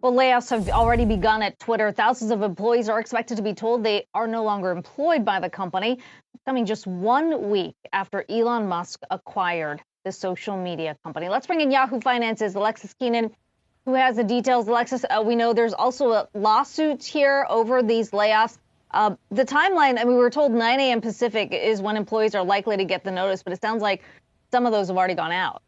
Well, layoffs have already begun at Twitter. Thousands of employees are expected to be told they are no longer employed by the company, coming just 1 week after Elon Musk acquired the social media company. Let's bring in Yahoo Finance's Alexis Keenan, who has the details. Alexis, we know there's also a lawsuit here over these layoffs. The timeline, we were told 9 a.m. Pacific is when employees are likely to get the notice, but it sounds like some of those have already gone out.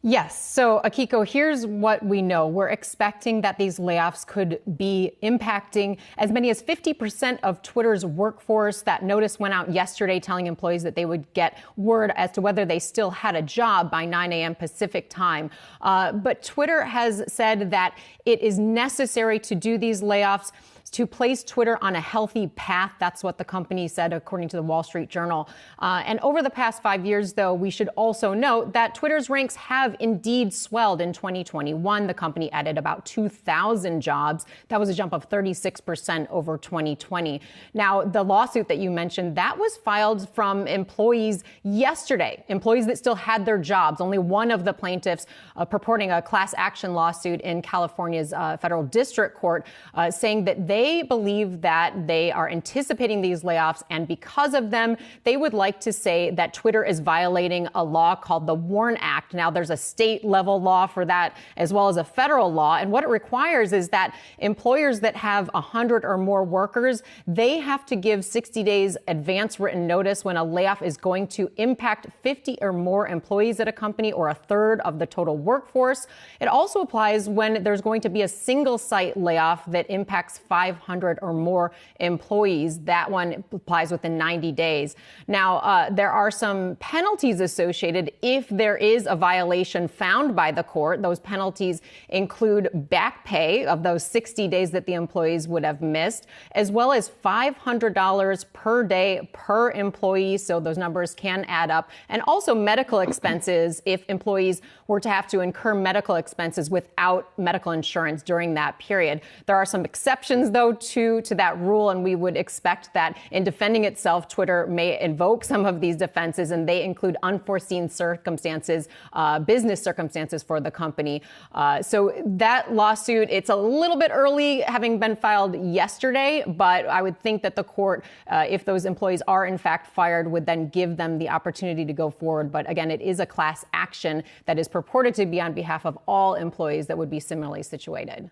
Yes. So, Akiko, here's what we know. We're expecting that these layoffs could be impacting as many as 50% of Twitter's workforce. That notice went out yesterday telling employees that they would get word as to whether they still had a job by 9 a.m. Pacific time. But Twitter has said that it is necessary to do these layoffs to place Twitter on a healthy path. That's what the company said, according to the Wall Street Journal. And over the past 5 years, though, we should also note that Twitter's ranks have indeed swelled. In 2021, the company added about 2,000 jobs. That was a jump of 36% over 2020. Now, the lawsuit that you mentioned, that was filed from employees yesterday, employees that still had their jobs. Only one of the plaintiffs purporting a class action lawsuit in California's federal district court, saying that they believe that they are anticipating these layoffs, and because of them, they would like to say that Twitter is violating a law called the WARN Act. Now, there's a state level law for that as well as a federal law, and what it requires is that employers that have 100 or more workers, they have to give 60 days advance written notice when a layoff is going to impact 50 or more employees at a company, or a third of the total workforce. It also applies when there's going to be a single site layoff that impacts 500 or more employees. That one applies within 90 days. Now, there are some penalties associated if there is a violation found by the court. Those penalties include back pay of those 60 days that the employees would have missed, as well as $500 per day per employee. So those numbers can add up. And also medical expenses if employees were to have to incur medical expenses without medical insurance during that period. There are some exceptions, though, to that rule, and we would expect that in defending itself, Twitter may invoke some of these defenses, and they include unforeseen circumstances, business circumstances for the company. So that lawsuit, it's a little bit early, having been filed yesterday, but I would think that the court, if those employees are in fact fired, would then give them the opportunity to go forward. But again, it is a class action that is purported to be on behalf of all employees that would be similarly situated.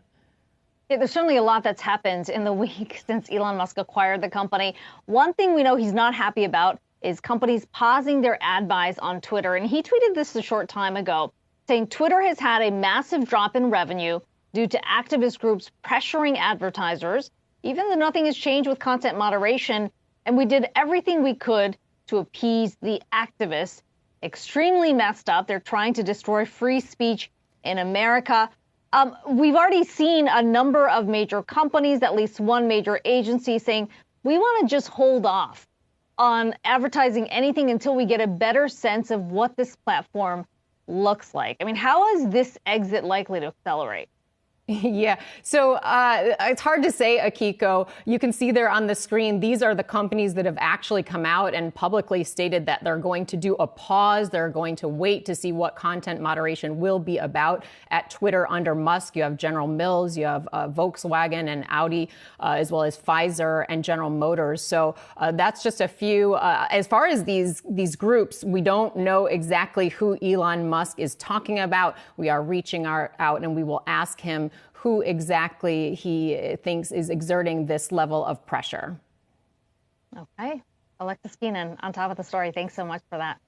Yeah, there's certainly a lot that's happened in the week since Elon Musk acquired the company. One thing we know he's not happy about is companies pausing their ad buys on Twitter. And he tweeted this a short time ago, saying Twitter has had a massive drop in revenue due to activist groups pressuring advertisers, even though nothing has changed with content moderation. And we did everything we could to appease the activists. Extremely messed up. They're trying to destroy free speech in America. We've already seen a number of major companies, at least one major agency, saying we want to just hold off on advertising anything until we get a better sense of what this platform looks like. How is this exit likely to accelerate? Yeah. So it's hard to say, Akiko. You can see there on the screen, these are the companies that have actually come out and publicly stated that they're going to do a pause. They're going to wait to see what content moderation will be about at Twitter under Musk. You have General Mills, you have Volkswagen and Audi, as well as Pfizer and General Motors. So that's just a few. As far as these groups, we don't know exactly who Elon Musk is talking about. We are reaching out and we will ask him who exactly he thinks is exerting this level of pressure. Okay. Alexis Keenan on top of the story. Thanks so much for that.